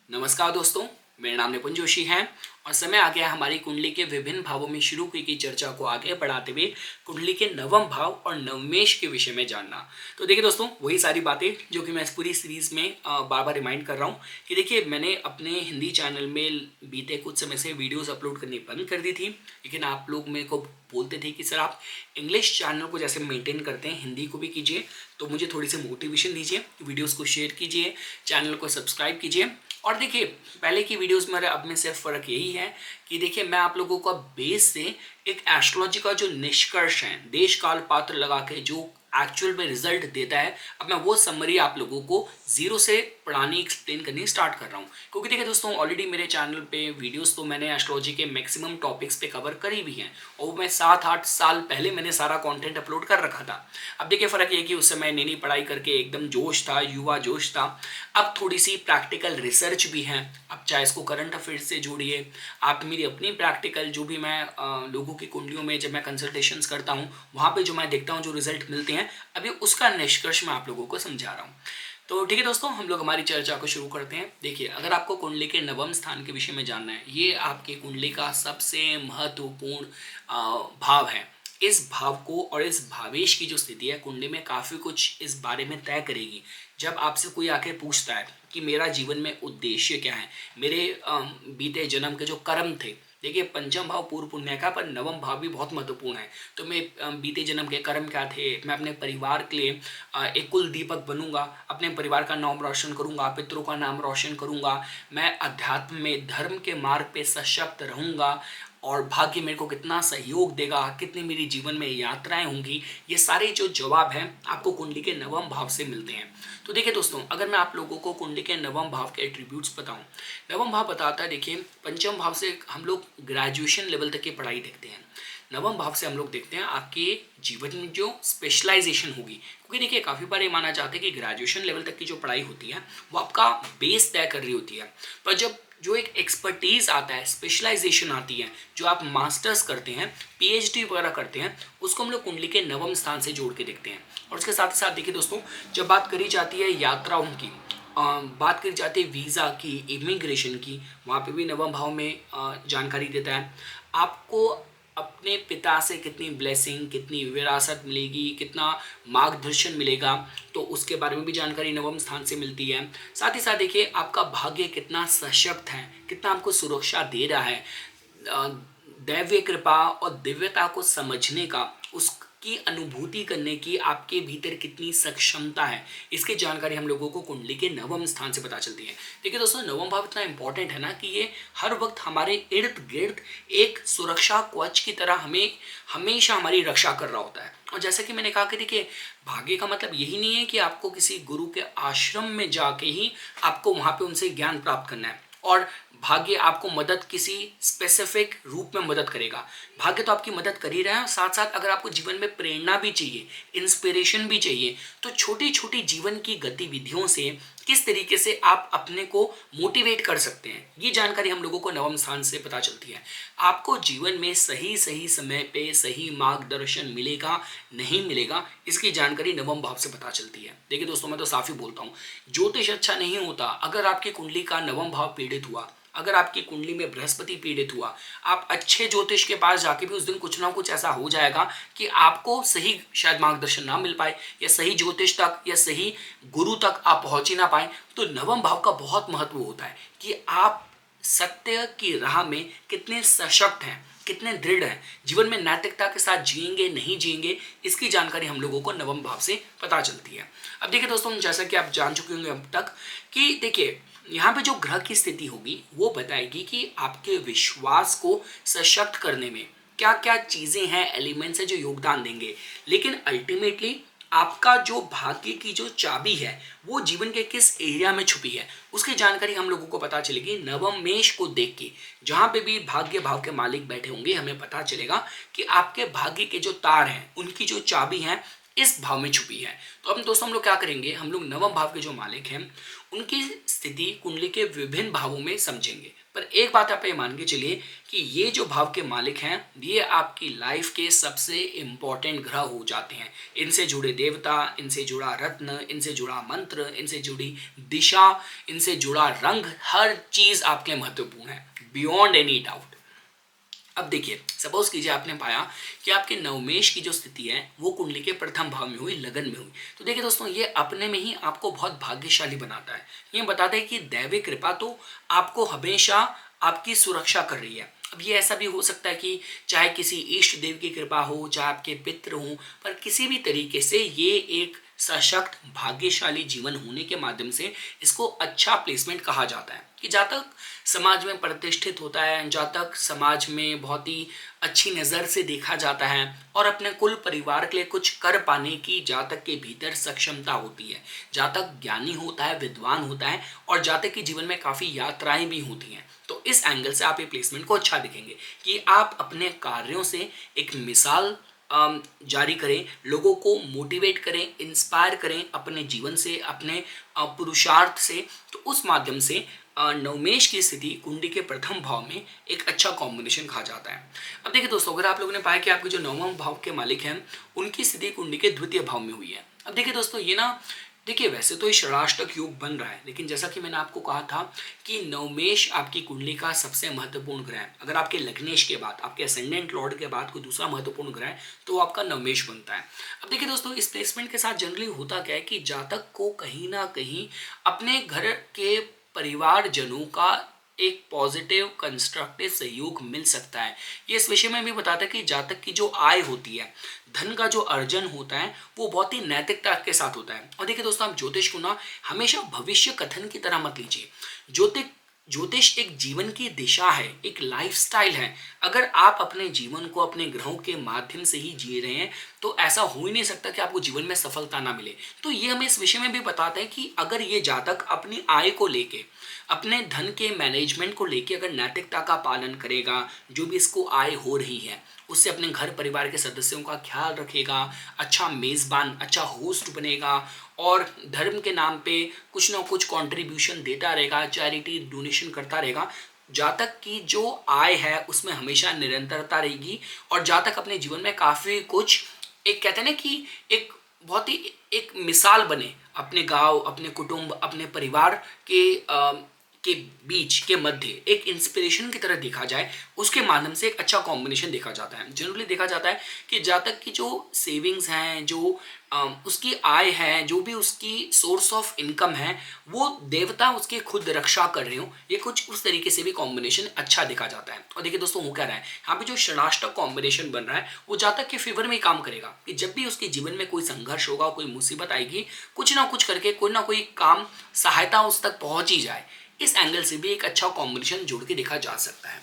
नमस्कार दोस्तों, मेरा नाम निपुण जोशी है और समय आ गया है हमारी कुंडली के विभिन्न भावों में शुरू की गई चर्चा को आगे बढ़ाते हुए कुंडली के नवम भाव और नवमेश के विषय में जानना। तो देखिए दोस्तों, वही सारी बातें जो कि मैं इस पूरी सीरीज में बार बार रिमाइंड कर रहा हूँ कि देखिए मैंने अपने हिंदी चैनल में बीते कुछ समय से वीडियोस अपलोड करनी बंद कर दी थी, लेकिन आप लोग मेरे को बोलते थे कि सर आप इंग्लिश चैनल को जैसे मेंटेन करते हैं हिंदी को भी कीजिए, तो मुझे थोड़ी सी मोटिवेशन दीजिए, वीडियोस को शेयर कीजिए, चैनल को सब्सक्राइब कीजिए। और देखिए पहले की वीडियोस में अब में सिर्फ फ़र्क यही है कि देखिए मैं आप लोगों को बेस से एक एस्ट्रोलॉजी का जो निष्कर्ष है देश काल पात्र लगा के जो एक्चुअल में रिजल्ट देता है, अब मैं वो समरी आप लोगों को जीरो से पढ़ानी एक्सप्लेन करनी स्टार्ट कर रहा हूँ। क्योंकि देखिए दोस्तों, ऑलरेडी मेरे चैनल पे वीडियोस तो मैंने एस्ट्रोलॉजी के मैक्सिमम टॉपिक्स पे कवर करी भी हैं और मैं 7-8 साल पहले मैंने सारा कंटेंट अपलोड कर रखा था। अब देखिए फ़र्क ये कि उस समय नई नई पढ़ाई करके एकदम जोश था, युवा जोश था। अब थोड़ी सी प्रैक्टिकल रिसर्च भी है। अब चाहे इसको करंट अफेयर्स से जोड़िए, आप मेरी अपनी प्रैक्टिकल जो भी मैं लोगों की कुंडलियों में जब मैं कंसल्टेशंस करता हूँ वहाँ पे जो मैं देखता हूँ जो रिजल्ट मिलते हैं, अभी उसका निष्कर्ष मैं आप लोगों को समझा रहा हूँ। तो ठीक है दोस्तों, हम लोग हमारी चर्चा को शुरू करते हैं। देखिए अगर आपको कुंडली के नवम स्थान के विषय में जानना है, ये आपकी कुंडली का सबसे महत्वपूर्ण भाव है। इस भाव को और इस भावेश की जो स्थिति है कुंडली में काफ़ी कुछ इस बारे में तय करेगी। जब आपसे कोई आके पूछता है कि मेरा जीवन में उद्देश्य क्या है, मेरे बीते जन्म के जो कर्म थे, देखिए पंचम भाव पूर्व पुण्य का, पर नवम भाव भी बहुत महत्वपूर्ण है। तो मैं बीते जन्म के कर्म क्या थे, मैं अपने परिवार के लिए एक कुल दीपक बनूंगा, अपने परिवार का नाम रोशन करूंगा, पितरों का नाम रोशन करूंगा, मैं अध्यात्म में धर्म के मार्ग पे सशक्त रहूंगा और भाग्य मेरे को कितना सहयोग देगा, कितनी मेरी जीवन में यात्राएं होंगी, ये सारे जो जवाब हैं आपको कुंडली के नवम भाव से मिलते हैं। तो देखिए दोस्तों, अगर मैं आप लोगों को कुंडली के नवम भाव के एट्रीब्यूट्स बताऊं, नवम भाव बताता है, देखिए पंचम भाव से हम लोग ग्रेजुएशन लेवल तक की पढ़ाई देखते हैं, नवम भाव से हम लोग देखते हैं आपके जीवन में जो स्पेशलाइजेशन होगी। क्योंकि देखिए काफ़ी बार ये माना जाता है कि ग्रेजुएशन लेवल तक की जो पढ़ाई होती है वो आपका बेस तय कर रही होती है, पर जब जो एक एक्सपर्टीज़ आता है, स्पेशलाइजेशन आती है, जो आप मास्टर्स करते हैं, पीएचडी वगैरह करते हैं, उसको हम लोग कुंडली के नवम स्थान से जोड़ के देखते हैं। और उसके साथ ही साथ देखिए दोस्तों, जब बात करी जाती है यात्राओं की, बात करी जाती है वीज़ा की, इमिग्रेशन की, वहाँ पे भी नवम भाव में जानकारी देता है आपको अपने पिता से कितनी ब्लेसिंग, कितनी विरासत मिलेगी, कितना मार्गदर्शन मिलेगा, तो उसके बारे में भी जानकारी नवम स्थान से मिलती है। साथ ही साथ देखिए आपका भाग्य कितना सशक्त है, कितना आपको सुरक्षा दे रहा है, दैवीय कृपा और दिव्यता को समझने का, उसकी अनुभूति करने की आपके भीतर कितनी सक्षमता है, इसकी जानकारी हम लोगों को कुंडली के नवम स्थान से पता चलती है। देखिए दोस्तों, नवम भाव इतना इंपॉर्टेंट है ना कि ये हर वक्त हमारे इर्द गिर्द एक सुरक्षा कवच की तरह हमें हमेशा हमारी रक्षा कर रहा होता है। और जैसा कि मैंने कहा कि देखिए भाग्य का मतलब यही नहीं है कि आपको किसी गुरु के आश्रम में जाके ही आपको वहाँ पे उनसे ज्ञान प्राप्त करना है, और भाग्य आपको मदद किसी स्पेसिफिक रूप में मदद करेगा। भाग्य तो आपकी मदद कर ही रहा है, साथ साथ अगर आपको जीवन में प्रेरणा भी चाहिए, इंस्पिरेशन भी चाहिए, तो छोटी छोटी जीवन की गतिविधियों से किस तरीके से आप अपने को मोटिवेट कर सकते हैं, ये जानकारी हम लोगों को नवम स्थान से पता चलती है। आपको जीवन में सही सही समय पे सही मार्गदर्शन मिलेगा नहीं मिलेगा, इसकी जानकारी नवम भाव से पता चलती है। देखिए दोस्तों, मैं तो साफ ही बोलता हूँ, ज्योतिष अच्छा नहीं होता अगर आपकी कुंडली का नवम भाव पीड़ित हुआ, अगर आपकी कुंडली में बृहस्पति पीड़ित हुआ, आप अच्छे ज्योतिष के पास जाके भी उस दिन कुछ ना कुछ ऐसा हो जाएगा कि आपको सही शायद मार्गदर्शन ना मिल पाए, या सही ज्योतिष तक या सही गुरु तक आप पहुंच ही ना पाए। तो नवम भाव का बहुत महत्व होता है कि आप सत्य की राह में कितने सशक्त हैं, कितने दृढ़ हैं, जीवन में नैतिकता के साथ जिएंगे नहीं जिएंगे, इसकी जानकारी हम लोगों को नवम भाव से पता चलती है। अब देखिए दोस्तों, जैसा कि आप जान चुके होंगे अब तक कि देखिए यहाँ पे जो ग्रह की स्थिति होगी वो बताएगी कि आपके विश्वास को सशक्त करने में क्या क्या चीज़ें हैं, एलिमेंट्स हैं जो योगदान देंगे। लेकिन अल्टीमेटली आपका जो भाग्य की जो चाबी है वो जीवन के किस एरिया में छुपी है, उसकी जानकारी हम लोगों को पता चलेगी नवम मेष को देख के। जहाँ पे भी भाग्य भाव के मालिक बैठे होंगे, हमें पता चलेगा कि आपके भाग्य के जो तार हैं उनकी जो चाबी है इस भाव में छुपी है। तो अब दोस्तों हम लोग क्या करेंगे, हम लोग नवम भाव के जो मालिक हैं उनकी स्थिति कुंडली के विभिन्न भावों में समझेंगे। पर एक बात आप ये मान के चलिए कि ये जो भाव के मालिक हैं ये आपकी लाइफ के सबसे इम्पोर्टेंट ग्रह हो जाते हैं। इनसे जुड़े देवता, इनसे जुड़ा रत्न, इनसे जुड़ा मंत्र, इनसे जुड़ी दिशा, इनसे जुड़ा रंग, हर चीज़ आपके महत्वपूर्ण है बियॉन्ड एनी डाउट। अब देखिए, सपोज कीजिए आपने पाया कि आपके नवमेश की जो स्थिति है वो कुंडली के प्रथम भाव में हुई, लगन में हुई, तो देखिए दोस्तों ये अपने में ही आपको बहुत भाग्यशाली बनाता है। ये बताता है कि दैविक कृपा तो आपको हमेशा आपकी सुरक्षा कर रही है। अब ये ऐसा भी हो सकता है कि चाहे किसी इष्ट देव की कृपा हो, चाहे आपके पितृ हों, पर किसी भी तरीके से ये एक सशक्त भाग्यशाली जीवन होने के माध्यम से इसको अच्छा प्लेसमेंट कहा जाता है। कि जहाँ तक समाज में प्रतिष्ठित होता है, जहाँ तक समाज में बहुत ही अच्छी नज़र से देखा जाता है और अपने कुल परिवार के लिए कुछ कर पाने की जहाँ तक के भीतर सक्षमता होती है, जहाँ तक ज्ञानी होता है, विद्वान होता है और जहाँ तक कि जीवन में काफ़ी यात्राएं भी होती हैं, तो इस एंगल से आप ये प्लेसमेंट को अच्छा दिखेंगे कि आप अपने कार्यों से एक मिसाल जारी करें, लोगों को मोटिवेट करें, इंस्पायर करें अपने जीवन से, अपने पुरुषार्थ से। तो उस माध्यम से नवमेश की स्थिति कुंडली के प्रथम भाव में एक अच्छा कॉम्बिनेशन कहा जाता है। अब देखिए दोस्तों, अगर आप लोगों ने पाया कि आपके जो नवम भाव के मालिक हैं उनकी स्थिति कुंडली के द्वितीय भाव में हुई है। अब देखिए दोस्तों, ये ना देखिए वैसे तो ये षडाष्टक योग बन रहा है, लेकिन जैसा कि मैंने आपको कहा था कि नवमेश आपकी कुंडली का सबसे महत्वपूर्ण ग्रह है। अगर आपके लग्नेश के बाद, आपके असेंडेंट लॉर्ड के बाद कोई दूसरा महत्वपूर्ण ग्रह है तो आपका नवमेश बनता है। अब देखिए दोस्तों, इस प्लेसमेंट के साथ जनरली होता क्या है कि जातक को कहीं ना कहीं अपने घर के परिवारजनों का एक पॉजिटिव कंस्ट्रक्टिव सहयोग मिल सकता है। ये इस विषय में भी बताता है कि जातक की जो आय होती है, धन का जो अर्जन होता है, वो बहुत ही नैतिकता के साथ होता है। और देखिए दोस्तों, आप ज्योतिष को ना हमेशा भविष्य कथन की तरह मत लीजिए। ज्योतिष ज्योतिष एक जीवन की दिशा है, एक लाइफस्टाइल है। अगर आप अपने जीवन को अपने ग्रहों के माध्यम से ही जी रहे हैं तो ऐसा हो ही नहीं सकता कि आपको जीवन में सफलता ना मिले। तो ये हमें इस विषय में भी बताता है कि अगर ये जातक अपनी आय को लेके, अपने धन के मैनेजमेंट को लेके अगर नैतिकता का पालन करेगा, जो भी इसको आय हो रही है उससे अपने घर परिवार के सदस्यों का ख्याल रखेगा, अच्छा मेज़बान, अच्छा होस्ट बनेगा और धर्म के नाम पे कुछ ना कुछ कंट्रीब्यूशन देता रहेगा, चैरिटी डोनेशन करता रहेगा, जातक की जो आय है उसमें हमेशा निरंतरता रहेगी और जातक अपने जीवन में काफ़ी कुछ, एक कहते हैं ना कि एक बहुत ही एक मिसाल बने अपने गांव, अपने कुटुंब, अपने परिवार के बीच के मध्य एक इंस्पिरेशन की तरह देखा जाए, उसके माध्यम से एक अच्छा कॉम्बिनेशन देखा जाता है। जनरली देखा जाता है कि जातक की जो सेविंग्स हैं, जो उसकी आय है, जो भी उसकी सोर्स ऑफ इनकम है, वो देवता उसकी खुद रक्षा कर रहे हो, ये कुछ उस तरीके से भी कॉम्बिनेशन अच्छा देखा जाता है। और देखिए दोस्तों, वो कह रहा है यहाँ पे जो षडाष्टक कॉम्बिनेशन बन रहा है वो जातक के फेवर में ही काम करेगा कि जब भी उसके जीवन में कोई संघर्ष होगा, कोई मुसीबत आएगी, कुछ ना कुछ करके कोई ना कोई काम, सहायता उस तक पहुंच ही जाए। इस एंगल से भी एक अच्छा कॉम्बिनेशन जोड़ के देखा जा सकता है।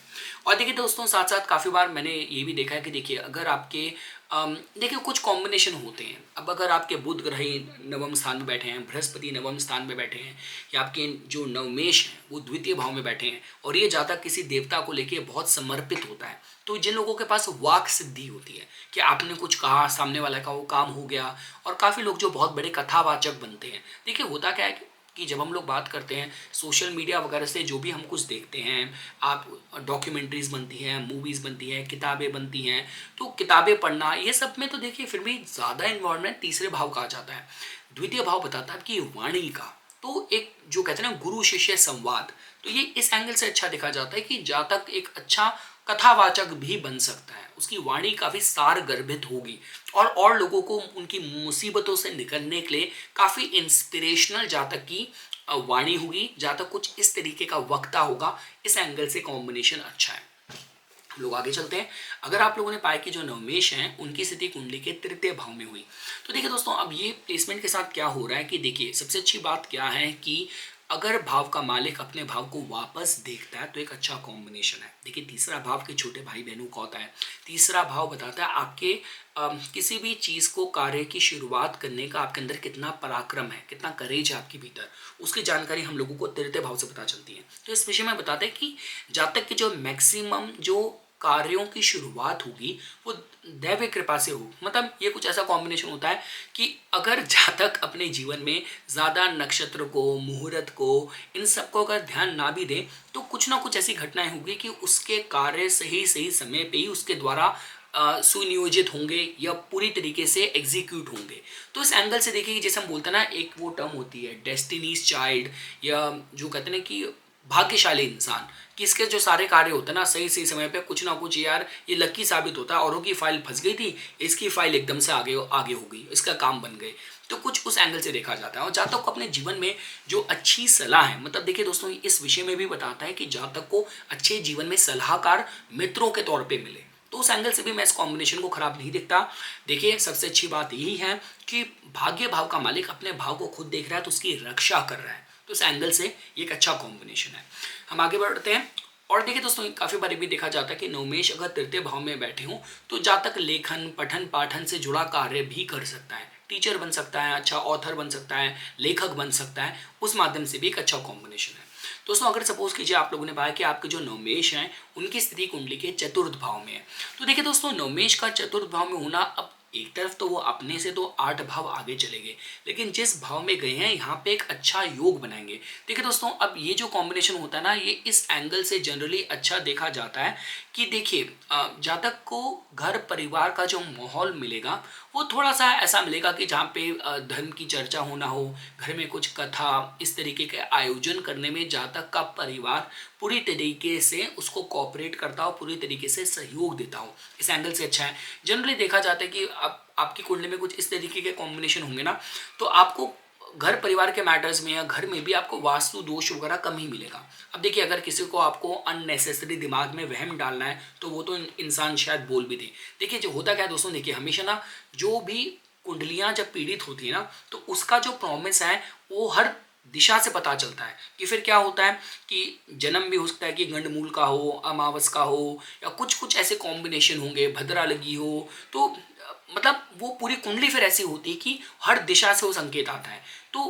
और देखिए दोस्तों, साथ साथ काफ़ी बार मैंने ये भी देखा है कि देखिए अगर आपके देखिए कुछ कॉम्बिनेशन होते हैं। अब अगर आपके बुध ग्रह नवम स्थान में बैठे हैं, बृहस्पति नवम स्थान में बैठे हैं, या आपके जो नवमेश हैं वो द्वितीय भाव में बैठे हैं और ये जातक किसी देवता को लेके बहुत समर्पित होता है, तो जिन लोगों के पास वाक सिद्धि होती है कि आपने कुछ कहा, सामने वाला का वो काम हो गया, और काफ़ी लोग जो बहुत बड़े कथावाचक बनते हैं। देखिए होता क्या है कि जब हम लोग बात करते हैं सोशल मीडिया वगैरह से, जो भी हम कुछ देखते हैं, आप डॉक्यूमेंट्रीज बनती हैं, मूवीज़ बनती हैं, किताबें बनती हैं, तो किताबें पढ़ना ये सब में तो देखिए फिर भी ज़्यादा इन्वॉल्वमेंट तीसरे भाव कहा जाता है। द्वितीय भाव बताता है कि वाणी का, तो एक जो कहते हैं ना गुरु शिष्य संवाद, तो ये इस एंगल से अच्छा देखा जाता है कि जातक एक अच्छा कथावाचक भी बन सकता है, उसकी वाणी काफ़ी सार गर्भित होगी और लोगों को उनकी मुसीबतों से निकलने के लिए काफ़ी इंस्पिरेशनल जातक की वाणी होगी, जातक कुछ इस तरीके का वक्ता होगा। इस एंगल से कॉम्बिनेशन अच्छा है। हम लोग आगे चलते हैं। अगर आप लोगों ने पाया कि जो नवमेश हैं उनकी स्थिति कुंडली के तृतीय भाव में हुई, तो देखिए दोस्तों, अब ये प्लेसमेंट के साथ क्या हो रहा है कि देखिए सबसे अच्छी बात क्या है कि अगर भाव का मालिक अपने भाव को वापस देखता है तो एक अच्छा कॉम्बिनेशन है। देखिए तीसरा भाव के छोटे भाई बहनों का होता है। तीसरा भाव बताता है आपके किसी भी चीज़ को, कार्य की शुरुआत करने का आपके अंदर कितना पराक्रम है, कितना करेज है आपके भीतर, उसकी जानकारी हम लोगों को तृतीय भाव से पता चलती है। तो इस विषय में बताते हैं कि जातक के जो मैक्सिमम जो कार्यों की शुरुआत होगी वो दैव कृपा से हो। मतलब ये कुछ ऐसा कॉम्बिनेशन होता है कि अगर जातक अपने जीवन में ज़्यादा नक्षत्र को, मुहूर्त को, इन सबको अगर ध्यान ना भी दे तो कुछ ना कुछ ऐसी घटनाएं होगी कि उसके कार्य सही सही समय पे ही उसके द्वारा सुनियोजित होंगे या पूरी तरीके से एग्जीक्यूट होंगे। तो इस एंगल से देखिए, जैसे हम बोलते हैं ना, एक वो टर्म होती है डेस्टिनीज चाइल्ड, या जो कहते हैं ना कि भाग्यशाली इंसान, कि इसके जो सारे कार्य होते हैं ना सही सही समय पे कुछ ना कुछ, यार ये लकी साबित होता है, औरों की फाइल फंस गई थी, इसकी फाइल एकदम से आगे आगे हो गई, इसका काम बन गए। तो कुछ उस एंगल से देखा जाता है। और जातक को अपने जीवन में जो अच्छी सलाह है, मतलब देखिए दोस्तों, इस विषय में भी बताता है कि जातक को अच्छे जीवन में सलाहकार मित्रों के तौर पे मिले। तो उस एंगल से भी मैं इस कॉम्बिनेशन को खराब नहीं देखता। देखिए, सबसे अच्छी बात यही है कि भाग्य भाव का मालिक अपने भाव को खुद देख रहा है तो उसकी रक्षा कर रहा है। तो इस एंगल से ये एक अच्छा कॉम्बिनेशन है। हम आगे बढ़ते हैं। और देखिए दोस्तों, काफ़ी बार भी देखा जाता है कि नवमेश अगर तृतीय भाव में बैठे हों तो जातक लेखन, पठन पाठन से जुड़ा कार्य भी कर सकता है। टीचर बन सकता है, अच्छा ऑथर बन सकता है, लेखक बन सकता है। उस माध्यम से भी एक अच्छा कॉम्बिनेशन है। दोस्तों, अगर सपोज कीजिए आप लोगों ने पाया कि आपके जो नवमेश हैं उनकी स्थिति कुंडली के चतुर्थ भाव में है। तो देखिए दोस्तों, नवमेश का चतुर्थ भाव में होना, अब एक तरफ तो वो अपने से तो 8 भाव आगे चले गए, लेकिन जिस भाव में गए हैं यहाँ पे एक अच्छा योग बनाएंगे। देखिए दोस्तों, अब ये जो कॉम्बिनेशन होता है ना, ये इस एंगल से जनरली अच्छा देखा जाता है कि देखिए, जातक को घर परिवार का जो माहौल मिलेगा वो थोड़ा सा ऐसा मिलेगा कि जहाँ पे धर्म की चर्चा होना हो, घर में कुछ कथा, इस तरीके के आयोजन करने में जातक का परिवार पूरी तरीके से उसको कोऑपरेट करता हो, पूरी तरीके से सहयोग देता हो। इस एंगल से अच्छा है। जनरली देखा जाता है कि आपकी कुंडली में कुछ इस तरीके के कॉम्बिनेशन होंगे ना, तो आपको घर परिवार के मैटर्स में या घर में भी आपको वास्तु दोष वगैरह कम ही मिलेगा। अब देखिए, अगर किसी को आपको अननेसेसरी दिमाग में वहम डालना है तो वो तो इंसान शायद बोल भी दे। देखिए, जो होता क्या है दोस्तों, देखिए हमेशा ना जो भी कुंडलियां जब पीड़ित होती है ना, तो उसका जो प्रॉमिस है वो हर दिशा से पता चलता है। कि फिर क्या होता है कि जन्म भी हो सकता है कि गंडमूल का हो, अमावस का हो, या कुछ कुछ ऐसे कॉम्बिनेशन होंगे, भद्रा लगी हो, तो मतलब वो पूरी कुंडली फिर ऐसी होती है कि हर दिशा से वो संकेत आता है। तो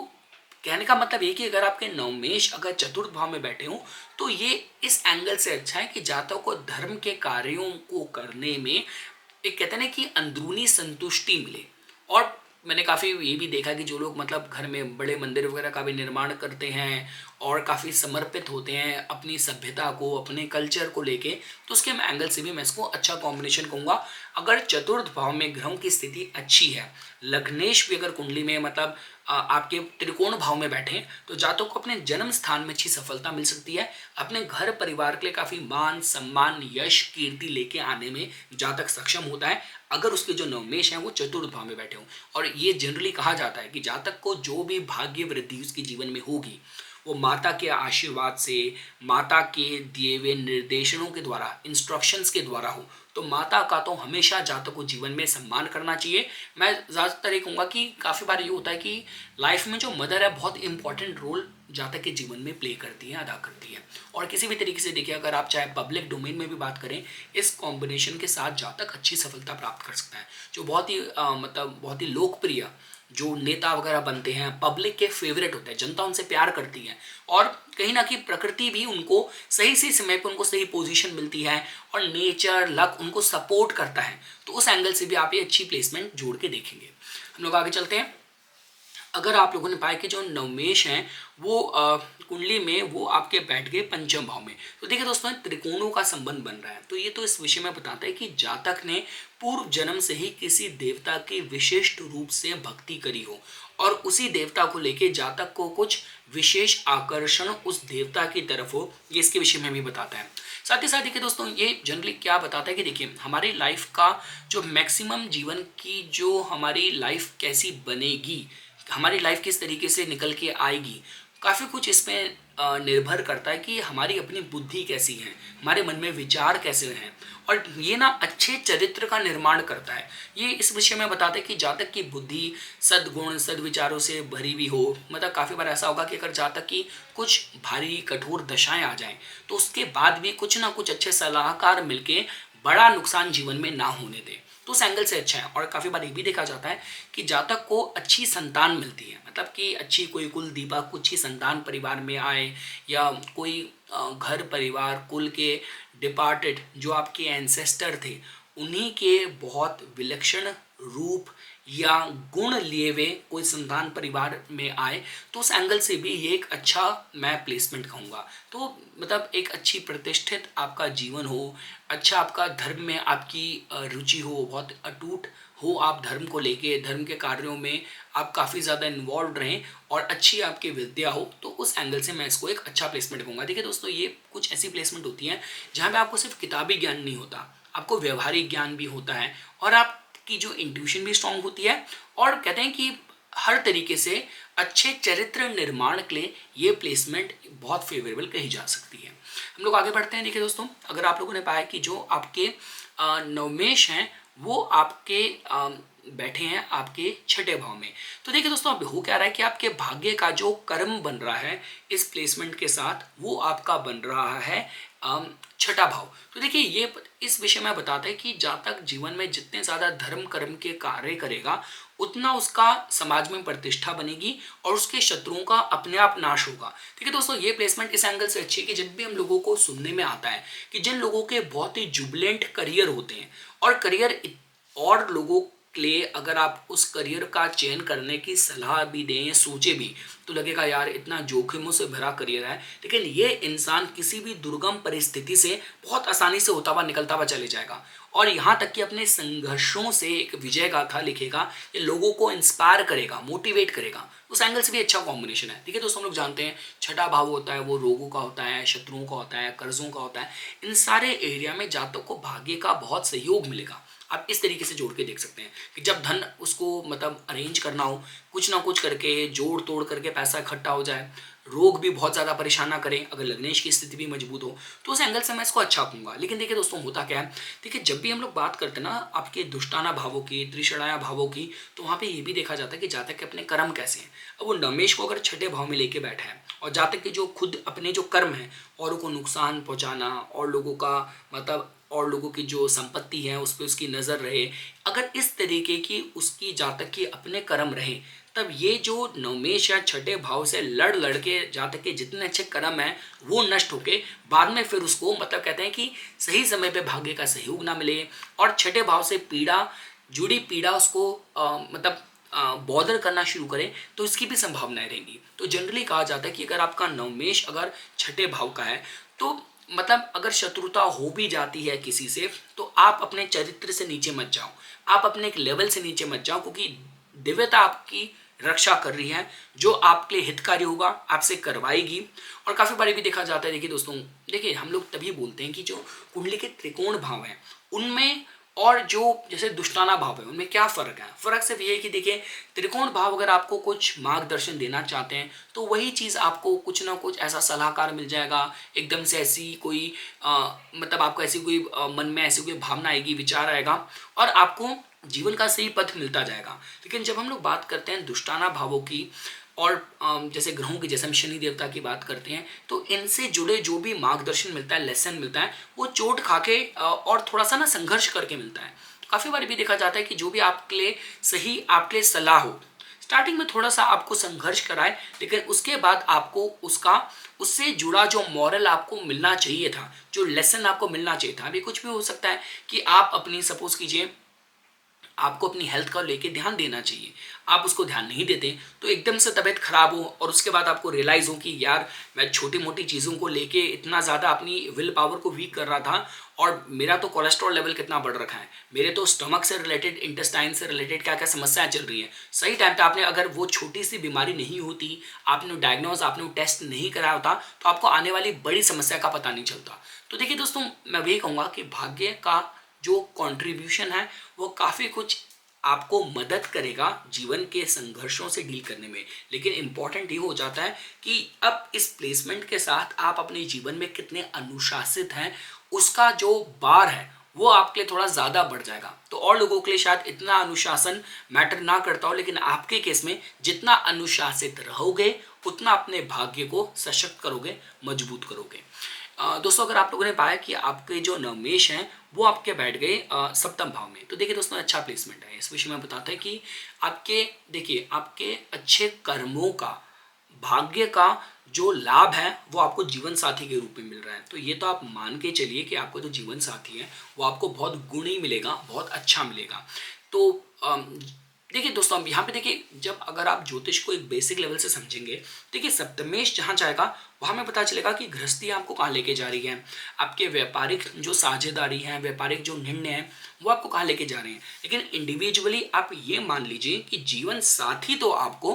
कहने का मतलब ये कि अगर आपके नवमेश अगर चतुर्थ भाव में बैठे हो तो ये इस एंगल से अच्छा है कि जातक को धर्म के कार्यों को करने में एक, कहते हैं ना कि अंदरूनी संतुष्टि मिले। और मैंने काफ़ी ये भी देखा कि जो लोग मतलब घर में बड़े मंदिर वगैरह का भी निर्माण करते हैं और काफ़ी समर्पित होते हैं अपनी सभ्यता को, अपने कल्चर को लेके, तो उसके एंगल से भी मैं इसको अच्छा कॉम्बिनेशन कहूँगा। अगर चतुर्थ भाव में ग्रहों की स्थिति अच्छी है, लग्नेश भी अगर कुंडली में मतलब आपके त्रिकोण भाव में बैठे तो जातक को अपने जन्म स्थान में अच्छी सफलता मिल सकती है। अपने घर परिवार के लिए काफ़ी मान सम्मान, यश, कीर्ति लेके आने में जातक सक्षम होता है अगर उसके जो नवमेश हैं वो चतुर्थ भाव में बैठे हों। और ये जनरली कहा जाता है कि जातक को जो भी भाग्य वृद्धि उसके जीवन में होगी वो माता के आशीर्वाद से, माता के दिए हुए निर्देशनों के द्वारा, इंस्ट्रक्शंस के द्वारा हो। तो माता का तो हमेशा जातक को जीवन में सम्मान करना चाहिए। मैं ज़्यादातर ये कहूँगा कि काफ़ी बार ये होता है कि लाइफ में जो मदर है बहुत इंपॉर्टेंट रोल जातक के जीवन में प्ले करती है, अदा करती है। और किसी भी तरीके से देखिए, अगर आप चाहे पब्लिक डोमेन में भी बात करें, इस कॉम्बिनेशन के साथ जातक अच्छी सफलता प्राप्त कर सकता है। जो बहुत ही मतलब बहुत ही लोकप्रिय जो नेता वगैरह बनते हैं, पब्लिक के फेवरेट होते हैं, जनता उनसे प्यार करती है, और कहीं ना कहीं प्रकृति भी उनको सही सही समय पर उनको सही पोजीशन मिलती है, और नेचर, लक उनको सपोर्ट करता है। तो उस एंगल से भी आप ये अच्छी प्लेसमेंट जोड़ के देखेंगे। हम लोग आगे चलते हैं। अगर आप लोगों ने पाया कि जो नवमेश हैं वो कुंडली में वो आपके बैठ गए पंचम भाव में, तो देखिए दोस्तों, त्रिकोणों का संबंध बन रहा है। तो ये तो इस विषय में बताता है कि जातक ने पूर्व जन्म से ही किसी देवता की विशिष्ट रूप से भक्ति करी हो, और उसी देवता को लेके जातक को कुछ विशेष आकर्षण उस देवता की तरफ हो। ये इसके विषय में भी बताता है। साथ ही साथ देखिए दोस्तों, ये जनरली क्या बताता है कि देखिए, हमारी लाइफ का जो मैक्सिमम जीवन की जो हमारी लाइफ कैसी बनेगी, हमारी लाइफ किस तरीके से निकल के आएगी, काफ़ी कुछ इसमें निर्भर करता है कि हमारी अपनी बुद्धि कैसी है, हमारे मन में विचार कैसे हैं, और ये ना अच्छे चरित्र का निर्माण करता है। ये इस विषय में बताते हैं कि जातक की बुद्धि सद्गुण, सद्विचारों से भरी हुई हो। मतलब काफ़ी बार ऐसा होगा कि अगर जातक की कुछ भारी कठोर दशाएं आ जाएं तो उसके बाद भी कुछ ना कुछ अच्छे सलाहकार मिलके बड़ा नुकसान जीवन में ना होने दें। तो उस एंगल से अच्छा है। और काफ़ी बार ये भी देखा जाता है कि जातक को अच्छी संतान मिलती है, मतलब कि अच्छी कोई कुल दीपक कुछ ही संतान परिवार में आए, या कोई घर परिवार कुल के डिपार्टेड जो आपके एंसेस्टर थे उन्हीं के बहुत विलक्षण रूप या गुण लिए हुए कोई संतान परिवार में आए, तो उस एंगल से भी ये एक अच्छा मैं प्लेसमेंट कहूँगा। तो मतलब एक अच्छी प्रतिष्ठित आपका जीवन हो, अच्छा आपका धर्म में आपकी रुचि हो, बहुत अटूट हो, आप धर्म को लेके धर्म के कार्यों में आप काफ़ी ज़्यादा इन्वॉल्व रहें और अच्छी आपकी विद्या हो, तो उस एंगल से मैं इसको एक अच्छा प्लेसमेंट कहूँगा। देखिए दोस्तों, ये कुछ ऐसी प्लेसमेंट होती हैं जहाँ पे आपको सिर्फ किताबी ज्ञान नहीं होता, आपको व्यवहारिक ज्ञान भी होता है और आपकी जो इंट्यूशन भी स्ट्रांग होती है, और कहते हैं कि हर तरीके से अच्छे चरित्र निर्माण के लिए ये प्लेसमेंट बहुत फेवरेबल कही जा सकती है। हम लोग आगे बढ़ते हैं। देखिए दोस्तों, अगर आप लोगों ने पाया कि जो आपके नवमेश हैं वो आपके बैठे हैं आपके छठे भाव में, तो देखिए दोस्तों अब हो क्या रहा है कि आपके भाग्य का जो कर्म बन रहा है इस प्लेसमेंट के साथ वो आपका बन रहा है छठा भाव। तो देखिए ये इस विषय में बताते हैं कि जातक जीवन में जितने ज़्यादा धर्म कर्म के कार्य करेगा उतना उसका समाज में प्रतिष्ठा बनेगी और उसके शत्रुओं का अपने आप नाश होगा। ठीक है दोस्तों, ये प्लेसमेंट इस एंगल से अच्छी है कि जब भी हम लोगों को सुनने में आता है कि जिन लोगों के बहुत ही जुबिलेंट करियर होते हैं और करियर और लोगों के लिए अगर आप उस करियर का चयन करने की सलाह भी दें, सोचे भी, तो लगेगा यार इतना जोखिमों से भरा करियर है, लेकिन ये इंसान किसी भी दुर्गम परिस्थिति से बहुत आसानी से होता हुआ निकलता हुआ चले जाएगा और यहाँ तक कि अपने संघर्षों से एक विजय गाथा लिखेगा, ये लोगों को इंस्पायर करेगा, मोटिवेट करेगा। उस एंगल से भी अच्छा कॉम्बिनेशन है। ठीक है दोस्तों, हम लोग जानते हैं छठा भाव होता है वो रोगों का होता है, शत्रुओं का होता है, कर्जों का होता है। इन सारे एरिया में जातक को भाग्य का बहुत सहयोग मिलेगा। आप इस तरीके से जोड़ के देख सकते हैं कि जब धन उसको मतलब अरेंज करना हो, कुछ ना कुछ करके जोड़ तोड़ करके पैसा इकट्ठा हो जाए, रोग भी बहुत ज़्यादा परेशान ना करें, अगर लग्नेश की स्थिति भी मजबूत हो, तो उस एंगल से मैं इसको अच्छा कहूँगा। लेकिन देखिए दोस्तों होता क्या है, देखिए जब भी हम लोग बात करते हैं ना आपके दुष्टाना भावों की, त्रिषणाया भावों की, तो वहाँ पे ये भी देखा जाता है कि जातक के अपने कर्म कैसे हैं। अब वो नमेश को अगर छठे भाव में लेके बैठा है और जातक के जो खुद अपने जो कर्म हैं, औरों को नुकसान पहुँचाना और लोगों का मतलब और लोगों की जो संपत्ति है उस पर उसकी नज़र रहे, अगर इस तरीके की उसकी जातक की अपने कर्म रहे, तब ये जो नवमेश या छठे भाव से लड़ के जातक के जितने अच्छे कर्म हैं वो नष्ट होके बाद में फिर उसको मतलब कहते हैं कि सही समय पे भाग्य का सहयोग ना मिले और छठे भाव से जुड़ी पीड़ा उसको मतलब बॉदर करना शुरू करे, तो इसकी भी संभावनाएं रहेंगी। तो जनरली कहा जाता है कि अगर आपका नवमेश अगर छठे भाव का है तो मतलब अगर शत्रुता हो भी जाती है किसी से, तो आप अपने चरित्र से नीचे मत जाओ, आप अपने एक लेवल से नीचे मत जाओ, क्योंकि दिव्यता आपकी रक्षा कर रही है, जो आपके लिए हितकारी होगा आपसे करवाएगी। और काफ़ी बार भी देखा जाता है, देखिए दोस्तों, देखिए हम लोग तभी बोलते हैं कि जो कुंडली के त्रिकोण भाव हैं उनमें और जो जैसे दुष्टाना भाव है उनमें क्या फ़र्क है। फ़र्क सिर्फ ये है कि देखिए त्रिकोण भाव अगर आपको कुछ मार्गदर्शन देना चाहते हैं तो वही चीज़ आपको कुछ ना कुछ ऐसा सलाहकार मिल जाएगा, एकदम से ऐसी कोई मतलब आपको ऐसी कोई मन में ऐसी कोई भावना आएगी, विचार आएगा और आपको जीवन का सही पथ मिलता जाएगा। लेकिन जब हम लोग बात करते हैं दुष्टाना भावों की और जैसे ग्रहों की, जैसे हम शनि देवता की बात करते हैं, तो इनसे जुड़े जो भी मार्गदर्शन मिलता है, लेसन मिलता है, वो चोट खा के और थोड़ा सा ना संघर्ष करके मिलता है। तो काफ़ी बार भी देखा जाता है कि जो भी आपके लिए सही आपके लिए सलाह हो, स्टार्टिंग में थोड़ा सा आपको संघर्ष कराए, लेकिन उसके बाद आपको उससे जुड़ा जो मॉरल आपको मिलना चाहिए था, जो लेसन आपको मिलना चाहिए था। अभी कुछ भी हो सकता है कि आप अपनी सपोज कीजिए आपको अपनी हेल्थ का लेके ध्यान देना चाहिए, आप उसको ध्यान नहीं देते तो एकदम से तबीयत खराब हो और उसके बाद आपको रियलाइज़ हो कि यार मैं छोटी मोटी चीज़ों को लेके इतना ज़्यादा अपनी विल पावर को वीक कर रहा था और मेरा तो कोलेस्ट्रॉल लेवल कितना बढ़ रखा है, मेरे तो स्टमक से रिलेटेड, इंटेस्टाइन से रिलेटेड क्या क्या समस्याएं चल रही हैं। सही टाइम पे आपने अगर वो छोटी सी बीमारी नहीं होती, आपने डायग्नोज आपने टेस्ट नहीं कराया होता, तो आपको आने वाली बड़ी समस्या का पता नहीं चलता। तो देखिए दोस्तों, मैं वही कहूँगा कि भाग्य का जो कंट्रीब्यूशन है वो काफ़ी कुछ आपको मदद करेगा जीवन के संघर्षों से डील करने में। लेकिन इम्पॉर्टेंट ये हो जाता है कि अब इस प्लेसमेंट के साथ आप अपने जीवन में कितने अनुशासित हैं, उसका जो बार है वो आपके लिए थोड़ा ज़्यादा बढ़ जाएगा। तो और लोगों के लिए शायद इतना अनुशासन मैटर ना करता हो, लेकिन आपके केस में जितना अनुशासित रहोगे उतना अपने भाग्य को सशक्त करोगे, मजबूत करोगे। दोस्तों अगर आप लोगों ने पाया कि आपके जो नवमेश हैं वो आपके बैठ गए सप्तम भाव में, तो देखिए दोस्तों अच्छा प्लेसमेंट है। इस विषय में बताता है कि आपके देखिए आपके अच्छे कर्मों का, भाग्य का जो लाभ है वो आपको जीवन साथी के रूप में मिल रहा है। तो ये तो आप मान के चलिए कि आपको जो जीवन साथी है वो आपको बहुत गुणी मिलेगा, बहुत अच्छा मिलेगा। तो देखिए दोस्तों अब यहाँ पे देखिए, जब अगर आप ज्योतिष को एक बेसिक लेवल से समझेंगे, देखिए सप्तमेश जहाँ जाएगा वहाँ में पता चलेगा कि गृहस्थी आपको कहाँ लेके जा रही है, आपके व्यापारिक जो साझेदारी है, व्यापारिक जो निर्णय है वो आपको कहाँ लेके जा रहे हैं। लेकिन इंडिविजुअली आप ये मान लीजिए कि जीवन साथी तो आपको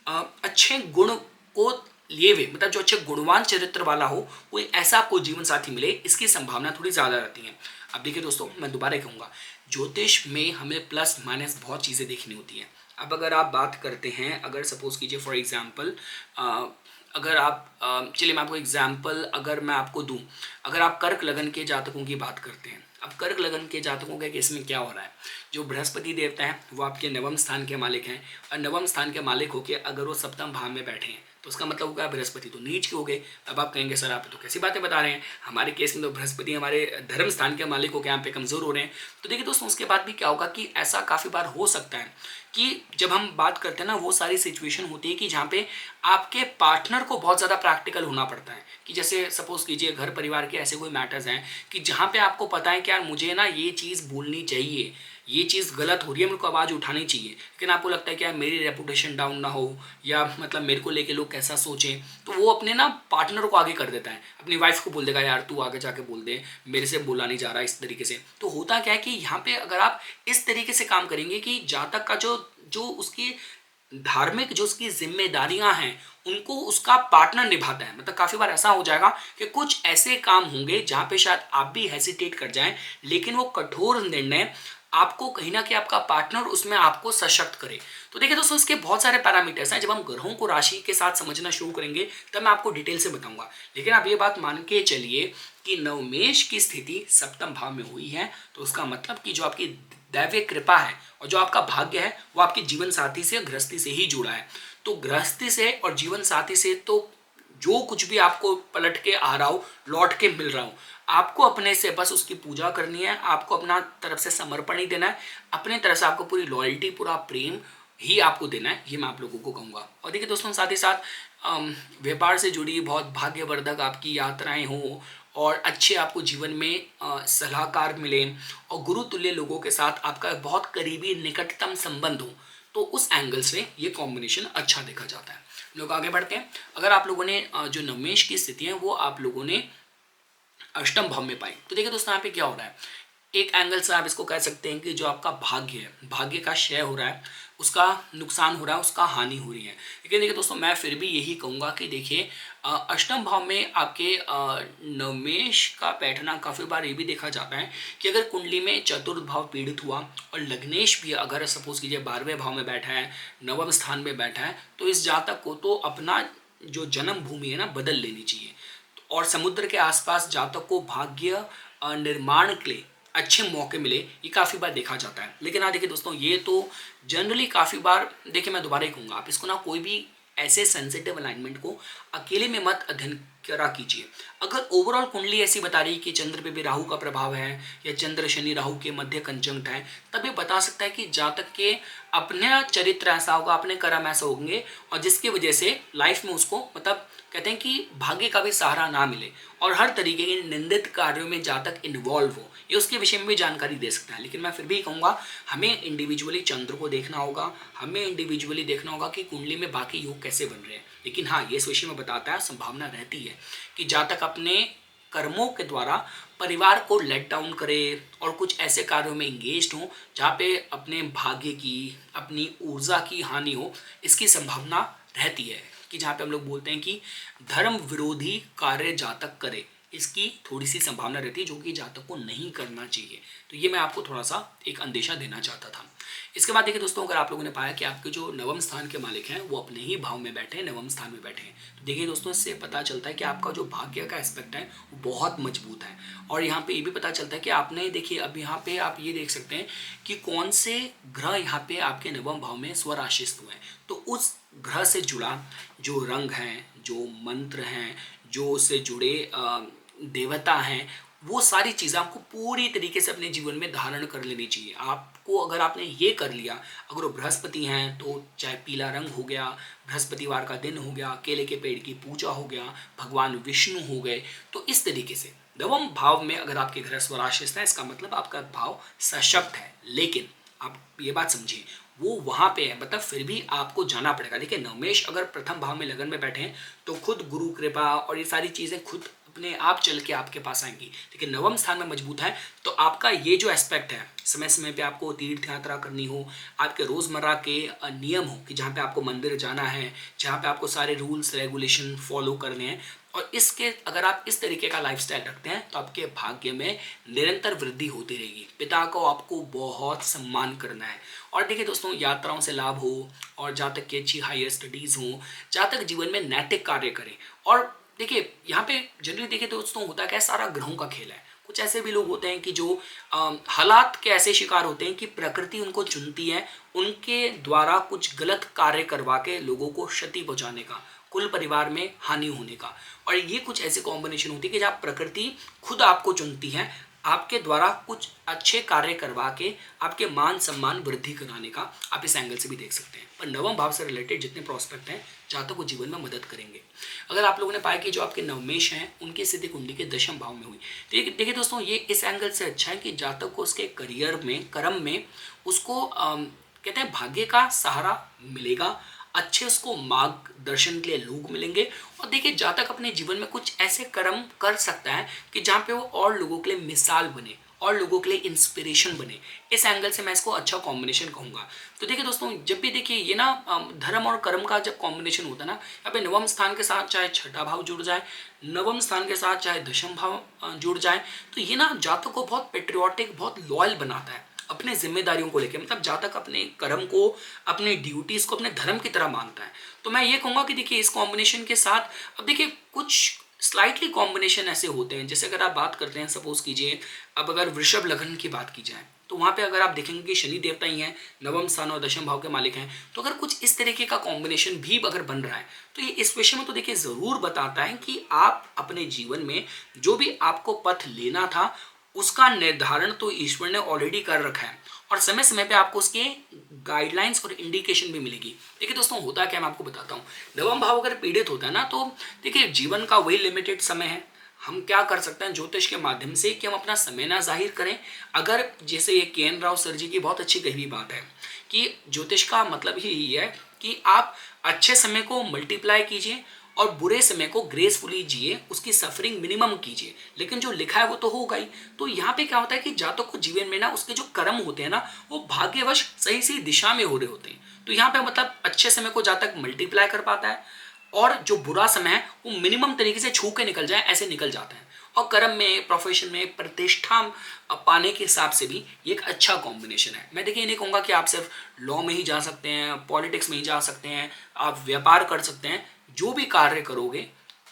अच्छे गुण को लिए हुए, मतलब जो अच्छे गुणवान चरित्र वाला हो, कोई ऐसा आपको जीवन साथी मिले, इसकी संभावना थोड़ी ज़्यादा रहती है। अब देखिए दोस्तों मैं दोबारा कहूँगा, ज्योतिष में हमें प्लस माइनस बहुत चीज़ें देखनी होती हैं। अब अगर आप बात करते हैं, अगर सपोज कीजिए फॉर एग्जांपल, अगर आप चलिए मैं आपको एग्जांपल अगर मैं आपको दूं, अगर आप कर्क लगन के जातकों की बात करते हैं, अब कर्क लगन के जातकों के केस में क्या हो रहा है, जो बृहस्पति देवता हैं वो आपके नवम स्थान के मालिक हैं, और नवम स्थान के मालिक होकर अगर वो सप्तम भाव में बैठे हैं तो उसका मतलब होगा बृहस्पति तो नीच के हो गए। अब आप कहेंगे सर आप तो कैसी बातें बता रहे हैं, हमारे केस में तो बृहस्पति हमारे धर्म स्थान के मालिक होकर यहाँ पे कमज़ोर हो रहे हैं। तो देखिए दोस्तों उसके बाद भी क्या होगा कि ऐसा काफ़ी बार हो सकता है कि जब हम बात करते हैं ना, वो सारी सिचुएशन होती है कि जहाँ पे आपके पार्टनर को बहुत ज़्यादा प्रैक्टिकल होना पड़ता है। कि जैसे सपोज कीजिए घर परिवार के ऐसे कोई मैटर्स हैं कि जहाँ पे आपको पता है कि यार मुझे ना ये चीज़ बोलनी चाहिए, ये चीज़ गलत हो रही है, मेरे को आवाज़ उठानी चाहिए, लेकिन आपको लगता है कि यार मेरी रेपुटेशन डाउन ना हो, या मतलब मेरे को लेके लोग कैसा सोचें, तो वो अपने ना पार्टनर को आगे कर देता है, अपनी वाइफ को बोल देगा यार तू आगे जाके बोल दे, मेरे से बोला नहीं जा रहा इस तरीके से। तो होता क्या है कि यहाँ पे अगर आप इस तरीके से काम करेंगे कि जातक का जो जो उसकी धार्मिक जो उसकी जिम्मेदारियां हैं उनको उसका पार्टनर निभाता है, मतलब काफ़ी बार ऐसा हो जाएगा कि कुछ ऐसे काम होंगे जहाँ पे शायद आप भी हेसिटेट कर जाएं, लेकिन वो कठोर निर्णय आपको कहीं ना कहीं आपका पार्टनर उसमें आपको सशक्त करे। तो देखिए दोस्तों इसके बहुत सारे पैरामीटर्स हैं, जब हम ग्रहों को राशि के साथ समझना शुरू करेंगे तब मैं आपको डिटेल से बताऊंगा। लेकिन आप ये बात मान के चलिए कि नवमेश की स्थिति सप्तम भाव में हुई है, तो उसका मतलब कि जो आपकी दैवीय कृपा है और जो आपका भाग्य है वो आपके जीवन साथी से, गृहस्थी से ही जुड़ा है। तो गृहस्थी से और जीवन साथी से तो जो कुछ भी आपको पलट के आ रहा हो, लौट के मिल रहा हो, आपको अपने से बस उसकी पूजा करनी है, आपको अपना तरफ से समर्पण ही देना है, अपने तरफ से आपको पूरी लॉयल्टी, पूरा प्रेम ही आपको देना है, ये मैं आप लोगों को कहूँगा। और देखिए दोस्तों साथ ही साथ व्यापार से जुड़ी बहुत भाग्यवर्धक आपकी यात्राएं हों, और अच्छे आपको जीवन में सलाहकार मिले, और गुरु तुल्य लोगों के साथ आपका बहुत करीबी निकटतम संबंध हो, तो उस एंगल से ये कॉम्बिनेशन अच्छा देखा जाता है। लोग आगे बढ़ते हैं। अगर आप लोगों ने जो नवमेश की स्थिति है वो आप लोगों ने अष्टम भाव में पाई, तो देखिए दोस्तों यहाँ पे क्या हो रहा है, एक एंगल से आप इसको कह सकते हैं कि जो आपका भाग्य है, भाग्य का क्षय हो रहा है, उसका नुकसान हो रहा है, उसका हानि हो रही है। लेकिन देखिए दोस्तों मैं फिर भी यही कहूँगा कि देखिए अष्टम भाव में आपके नवमेश का बैठना काफ़ी बार ये भी देखा जाता है कि अगर कुंडली में चतुर्थ भाव पीड़ित हुआ और लग्नेश भी अगर सपोज कीजिए 12वें भाव में बैठा है, नवम स्थान में बैठा है, तो इस जातक को तो अपना जो जन्म भूमि है ना बदल लेनी चाहिए। और समुद्र के आसपास जातक को भाग्य निर्माण के लिए अच्छे मौके मिले, ये काफ़ी बार देखा जाता है। लेकिन हाँ देखिए दोस्तों ये तो जनरली काफ़ी बार, देखिए मैं दोबारा ही कहूँगा, आप इसको ना कोई भी ऐसे सेंसिटिव अलाइनमेंट को अकेले में मत अध्ययन करा कीजिए। अगर ओवरऑल कुंडली ऐसी बता रही है कि चंद्र पे भी राहु का प्रभाव है, या चंद्र शनि राहु के मध्य कंजंक्ट है, तब ये बता सकता है कि जातक के अपने चरित्र ऐसा होगा, अपने कर्म ऐसा होंगे, और जिसकी वजह से लाइफ में उसको मतलब कहते हैं कि भाग्य का भी सहारा ना मिले, और हर तरीके के निंदित कार्यों में जातक इन्वॉल्व हो, ये उसके विषय में भी जानकारी दे सकता है। लेकिन मैं फिर भी कहूँगा हमें इंडिविजुअली चंद्र को देखना होगा, हमें इंडिविजुअली देखना होगा कि कुंडली में बाकी योग कैसे बन रहे हैं। लेकिन हाँ ये इस विषय में बताता है, संभावना रहती है कि जातक अपने कर्मों के द्वारा परिवार को लेट डाउन करे और कुछ ऐसे कार्यों में इंगेज्ड हो जहाँ पे अपने भाग्य की, अपनी ऊर्जा की हानि हो, इसकी संभावना रहती है। कि जहाँ पे हम लोग बोलते हैं कि धर्म विरोधी कार्य जातक करे, इसकी थोड़ी सी संभावना रहती है, जो कि जातक को नहीं करना चाहिए। तो ये मैं आपको थोड़ा सा एक अंदेशा देना चाहता था। इसके बाद देखिए दोस्तों, अगर आप लोगों ने पाया कि आपके जो नवम स्थान के मालिक हैं वो अपने ही भाव में बैठे हैं, नवम स्थान में बैठे हैं, तो देखिए दोस्तों इससे पता चलता है कि आपका जो भाग्य का एस्पेक्ट है वो बहुत मजबूत है। और यहाँ पे ये भी पता चलता है कि आपने, देखिए अब यहाँ पे आप ये देख सकते हैं कि कौन से ग्रह यहाँ पे आपके नवम भाव में स्वराशिस्त हुए हैं। तो उस ग्रह से जुड़ा जो रंग हैं, जो मंत्र हैं, जो उससे जुड़े देवता हैं, वो सारी चीज़ें आपको पूरी तरीके से अपने जीवन में धारण कर लेनी चाहिए। आपको अगर आपने ये कर लिया, अगर वो बृहस्पति हैं तो चाहे पीला रंग हो गया, बृहस्पतिवार का दिन हो गया, केले के पेड़ की पूजा हो गया, भगवान विष्णु हो गए, तो इस तरीके से नवम भाव में अगर आपके ग्रह स्वराशित है, इसका मतलब आपका भाव सशक्त है। लेकिन आप ये बात समझिए, वो वहाँ पे है, मतलब फिर भी आपको जाना पड़ेगा। देखिए नवमेश अगर प्रथम भाव में लगन में बैठे हैं तो खुद गुरु कृपा और ये सारी चीज़ें खुद अपने आप चल के आपके पास आएंगी। लेकिन नवम स्थान में मजबूत है तो आपका ये जो एस्पेक्ट है, समय समय पे आपको तीर्थ यात्रा करनी हो, आपके रोज़मर्रा के नियम हो कि जहाँ पे आपको मंदिर जाना है, जहाँ पे आपको सारे रूल्स रेगुलेशन फॉलो करने हैं, और इसके अगर आप इस तरीके का लाइफस्टाइल रखते हैं तो आपके भाग्य में निरंतर वृद्धि होती रहेगी। पिता को आपको बहुत सम्मान करना है। और देखिए दोस्तों, यात्राओं से लाभ हो और जहाँ तक की अच्छी हायर स्टडीज़ हो, जहाँ तक जीवन में नैतिक कार्य करें। और देखिए यहाँ पे जनरली देखिए दोस्तों होता क्या है, सारा ग्रहों का खेल है। कुछ ऐसे भी लोग होते हैं कि जो हालात के ऐसे शिकार होते हैं कि प्रकृति उनको चुनती है उनके द्वारा कुछ गलत कार्य करवा के लोगों को क्षति पहुंचाने का, कुल परिवार में हानि होने का। और ये कुछ ऐसे कॉम्बिनेशन होती है कि जहाँ प्रकृति खुद आपको चुनती है आपके द्वारा कुछ अच्छे कार्य करवा के आपके मान सम्मान वृद्धि कराने का। आप इस एंगल से भी देख सकते हैं। पर नवम भाव से रिलेटेड जितने प्रोस्पेक्ट हैं जहाँ तक वो जीवन में मदद करेंगे। अगर आप लोगों ने पाया कि जो आपके नवमेश हैं उनकी स्थिति कुंडली के दशम भाव में हुई, तो ये देखिए दोस्तों, ये इस एंगल से अच्छा है कि जहाँ तक को उसके करियर में, कर्म में उसको कहते हैं भाग्य का सहारा मिलेगा, अच्छे उसको मार्गदर्शन के लिए लोग मिलेंगे। और देखिए जहाँ तक अपने जीवन में कुछ ऐसे कर्म कर सकता है कि जहाँ पे वो और लोगों के लिए मिसाल बने और लोगों के लिए इंस्पिरेशन बने। इस एंगल से मैं इसको अच्छा कॉम्बिनेशन कहूँगा। तो देखिए दोस्तों, जब भी देखिए ये ना धर्म और कर्म का जब कॉम्बिनेशन होता है ना, यहाँ पे नवम स्थान के साथ चाहे छठा भाव जुड़ जाए, नवम स्थान के साथ चाहे दशम भाव जुड़ जाए, तो ये ना जातक को बहुत पेट्रियाटिक, बहुत लॉयल बनाता है अपने जिम्मेदारियों को लेकर। मतलब जहाँ तक अपने कर्म को, अपने ड्यूटीज़ को अपने धर्म की तरह मानता है। तो मैं ये कहूँगा कि देखिए इस कॉम्बिनेशन के साथ, अब देखिए कुछ स्लाइटली कॉम्बिनेशन ऐसे होते हैं, जैसे अगर आप बात करते हैं, सपोज कीजिए अब अगर वृषभ लग्न की बात की जाए तो वहाँ पे अगर आप देखेंगे कि शनि देवता ही हैं, नवम स्थान और दशम भाव के मालिक हैं, तो अगर कुछ इस तरीके का कॉम्बिनेशन भी अगर बन रहा है तो ये इस विषय में तो देखिए ज़रूर बताता है कि आप अपने जीवन में जो भी आपको पथ लेना था उसका निर्धारण तो ईश्वर ने ऑलरेडी कर रखा है, और समय समय पे आपको उसके गाइडलाइंस और इंडिकेशन भी मिलेगी। देखिए दोस्तों, होता क्या मैं आपको बताता हूँ। नवम भाव अगर पीड़ित होता है ना, तो देखिए जीवन का वही लिमिटेड समय है। हम क्या कर सकते हैं ज्योतिष के माध्यम से कि हम अपना समय ना जाहिर करें। अगर जैसे ये के.एन. राव सर जी की बहुत अच्छी कही हुई बात है कि ज्योतिष का मतलब ही यही है कि आप अच्छे समय को मल्टीप्लाई कीजिए और बुरे समय को ग्रेसफुली जिए, उसकी सफरिंग मिनिमम कीजिए, लेकिन जो लिखा है वो तो होगा ही। तो यहाँ पे क्या होता है कि जातक को जीवन में ना उसके जो कर्म होते हैं ना वो भाग्यवश सही सही दिशा में हो रहे होते हैं। तो यहाँ पे मतलब अच्छे समय को जातक मल्टीप्लाई कर पाता है और जो बुरा समय है वो मिनिमम तरीके से छू के निकल जाए ऐसे निकल जाते हैं। और कर्म में, प्रोफेशन में प्रतिष्ठा पाने के हिसाब से भी ये एक अच्छा कॉम्बिनेशन है। मैं देखिए ये नहीं कहूँगा कि आप सिर्फ लॉ में ही जा सकते हैं, पॉलिटिक्स में ही जा सकते हैं, आप व्यापार कर सकते हैं। जो भी कार्य करोगे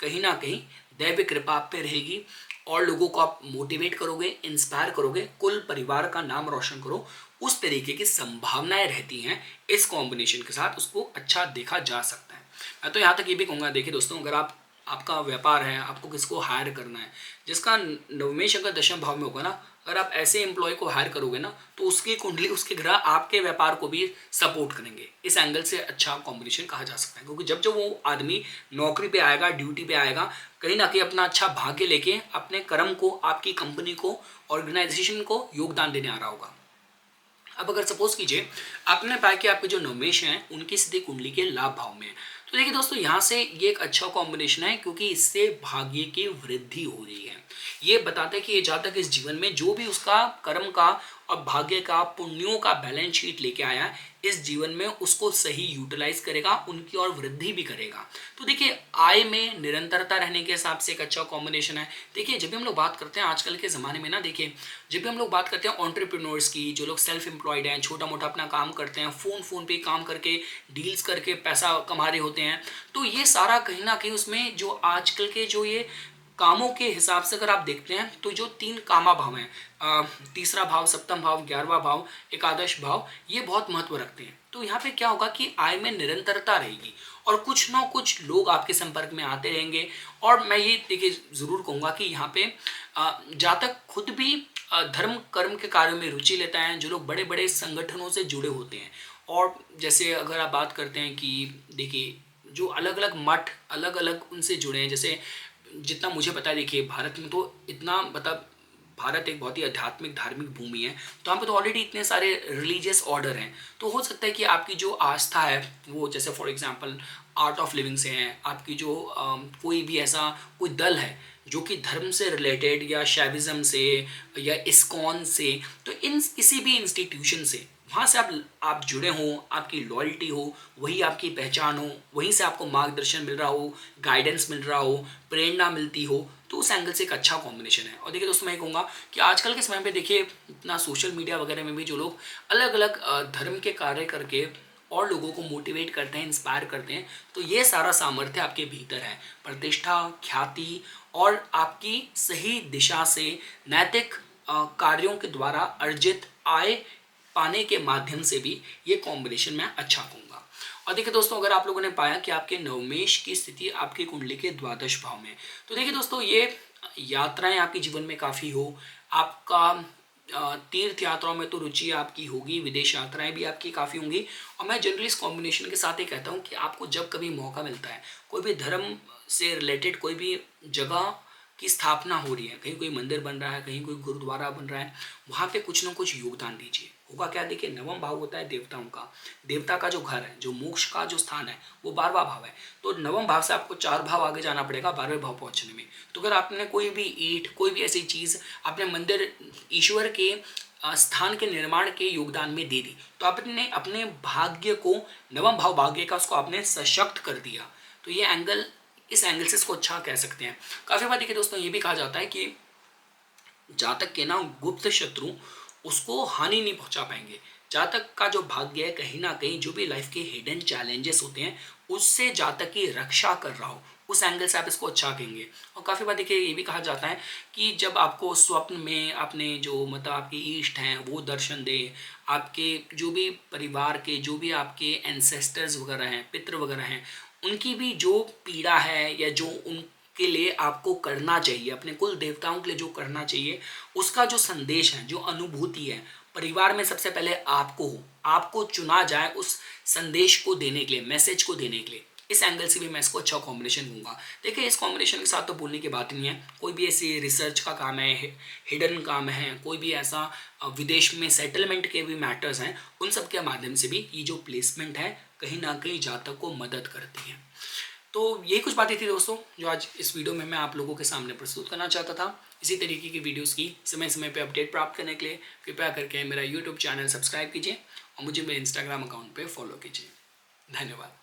कहीं ना कहीं दैविक कृपा आप पे रहेगी और लोगों को आप मोटिवेट करोगे, इंस्पायर करोगे, कुल परिवार का नाम रोशन करो, उस तरीके की संभावनाएं रहती हैं। इस कॉम्बिनेशन के साथ उसको अच्छा देखा जा सकता है। मैं तो यहाँ तक ये भी कहूँगा, देखिए दोस्तों, अगर आपका व्यापार है, आपको किसको हायर करना है, जिसका नवमेश अगर दशम भाव में होगा ना, अगर आप ऐसे एम्प्लॉय को हायर करोगे ना तो उसकी कुंडली, उसके ग्रह आपके व्यापार को भी सपोर्ट करेंगे। इस एंगल से अच्छा कॉम्बिनेशन कहा जा सकता है, क्योंकि जब जब वो आदमी नौकरी पे आएगा, ड्यूटी पे आएगा, कहीं ना कहीं अपना अच्छा भाग्य लेके अपने कर्म को, आपकी कंपनी को, ऑर्गेनाइजेशन को योगदान देने आ रहा होगा। अब अगर सपोज कीजिए आपने पाया कि आपके जो नवमेश हैं उनकी स्थिति कुंडली के लाभ भाव में है, तो देखिए दोस्तों यहाँ से ये एक अच्छा कॉम्बिनेशन है, क्योंकि इससे भाग्य की वृद्धि हो रही है। ये बताता है कि ये जातक इस जीवन में जो भी उसका कर्म का और भाग्य का, पुण्यों का बैलेंस शीट लेके आया है, इस जीवन में उसको सही यूटिलाइज करेगा, उनकी और वृद्धि भी करेगा। तो देखिए आय में निरंतरता रहने के हिसाब से एक अच्छा कॉम्बिनेशन है। देखिए जब भी हम लोग बात करते हैं आजकल के ज़माने में ना, देखिए जब भी हम लोग बात करते हैं एंटरप्रेन्योर्स की, जो लोग सेल्फ एम्प्लॉयड हैं, छोटा मोटा अपना काम करते हैं, फ़ोन पे काम करके, डील्स करके पैसा कमा रहे होते हैं, तो ये सारा कहीं ना कहीं उसमें जो आजकल के जो ये कामों के हिसाब से अगर आप देखते हैं तो जो 3 कामा भाव हैं, तीसरा भाव, सप्तम भाव, 11वां भाव, एकादश भाव, ये बहुत महत्व रखते हैं। तो यहाँ पे क्या होगा कि आय में निरंतरता रहेगी और कुछ ना कुछ लोग आपके संपर्क में आते रहेंगे। और मैं ये देखिए ज़रूर कहूँगा कि यहाँ पे जातक खुद भी धर्म कर्म के कार्यों में रुचि लेता है, जो लोग बड़े बड़े संगठनों से जुड़े होते हैं। और जैसे अगर आप बात करते हैं कि देखिए जो अलग अलग मठ अलग अलग उनसे जुड़े हैं, जैसे जितना मुझे पता है, देखिए भारत में तो इतना मतलब भारत एक बहुत ही आध्यात्मिक धार्मिक भूमि है, तो यहाँ पे तो ऑलरेडी इतने सारे रिलीजियस ऑर्डर हैं। तो हो सकता है कि आपकी जो आस्था है वो, जैसे for example art of living से हैं, आपकी जो कोई भी ऐसा कोई दल है जो कि धर्म से रिलेटेड, या शैविज्म से, या इस्कॉन से, तो इन किसी भी इंस्टीट्यूशन से वहाँ से आप जुड़े हों, आपकी लॉयल्टी हो, वही आपकी पहचान हो, वहीं से आपको मार्गदर्शन मिल रहा हो, गाइडेंस मिल रहा हो, प्रेरणा मिलती हो, तो उस एंगल से एक अच्छा कॉम्बिनेशन है। और देखिए दोस्तों, मैं कहूँगा कि आजकल के समय पे देखिए इतना सोशल मीडिया वगैरह में भी जो लोग अलग अलग धर्म के कार्य करके और लोगों को मोटिवेट करते हैं, इंस्पायर करते हैं, तो ये सारा सामर्थ्य आपके भीतर है। प्रतिष्ठा, ख्याति और आपकी सही दिशा से नैतिक कार्यों के द्वारा अर्जित आय पाने के माध्यम से भी ये कॉम्बिनेशन मैं अच्छा कहूँगा। और देखिए दोस्तों, अगर आप लोगों ने पाया कि आपके नवमेश की स्थिति आपकी कुंडली के द्वादश भाव में, तो देखिए दोस्तों, ये यात्राएं आपके जीवन में काफ़ी हो, आपका तीर्थ यात्राओं में तो रुचि आपकी होगी, विदेश यात्राएं भी आपकी काफ़ी होंगी। और मैं जनरली इस कॉम्बिनेशन के साथ ये कहता हूँ कि आपको जब कभी मौका मिलता है, कोई भी धर्म से रिलेटेड कोई भी जगह की स्थापना हो रही है, कहीं कोई मंदिर बन रहा है, कहीं कोई गुरुद्वारा बन रहा है, वहाँ पे कुछ ना कुछ योगदान दीजिए। होगा क्या, देखिए नवम भाव होता है देवताओं का, देवता का जो घर है, जो मोक्ष का जो स्थान है, वो 12वां भाव है। तो नवम भाव से आपको 4 भाव आगे जाना पड़ेगा 12वें भाव पहुँचने में। तो अगर आपने कोई भी ईंट, कोई भी ऐसी चीज़ आपने मंदिर ईश्वर के स्थान के निर्माण के योगदान में दे दी, तो आपने अपने भाग्य को, नवम भाव भाग्य का, उसको आपने सशक्त कर दिया। तो ये एंगल, इस एंगल से इसको अच्छा कह सकते हैं। काफ़ी बार देखिए दोस्तों, ये भी कहा जाता है कि जातक के ना गुप्त शत्रु उसको हानि नहीं पहुंचा पाएंगे। जातक का जो भाग्य है, कहीं ना कहीं जो भी लाइफ के हिडन चैलेंजेस होते हैं, उससे जातक की रक्षा कर रहा हो, उस एंगल से आप इसको अच्छा कहेंगे। और काफ़ी बार देखिए ये भी कहा जाता है कि जब आपको स्वप्न में अपने जो मतलब आपके इष्ट हैं वो दर्शन दे, आपके जो भी परिवार के जो भी आपके एंसेस्टर्स वगैरह हैं, पितृ वगैरह हैं, उनकी भी जो पीड़ा है या जो उनके लिए आपको करना चाहिए, अपने कुल देवताओं के लिए जो करना चाहिए, उसका जो संदेश है, जो अनुभूति है, परिवार में सबसे पहले आपको हो, आपको चुना जाए उस संदेश को देने के लिए, मैसेज को देने के लिए। इस एंगल से भी मैं इसको अच्छा कॉम्बिनेशन दूंगा। देखिए इस कॉम्बिनेशन के साथ तो बोलने की बात नहीं है, कोई भी ऐसी रिसर्च का काम है, हिडन काम है, कोई भी ऐसा विदेश में सेटलमेंट के भी मैटर्स हैं, उन सब के माध्यम से भी ये जो प्लेसमेंट है कहीं ना कहीं जातक को मदद करती है। तो यही कुछ बातें थी दोस्तों जो आज इस वीडियो में मैं आप लोगों के सामने प्रस्तुत करना चाहता था। इसी तरीके की वीडियोस की समय समय पे अपडेट प्राप्त करने के लिए कृपया करके मेरा यूट्यूब चैनल सब्सक्राइब कीजिए और मुझे मेरे इंस्टाग्राम अकाउंट पे फॉलो कीजिए। धन्यवाद।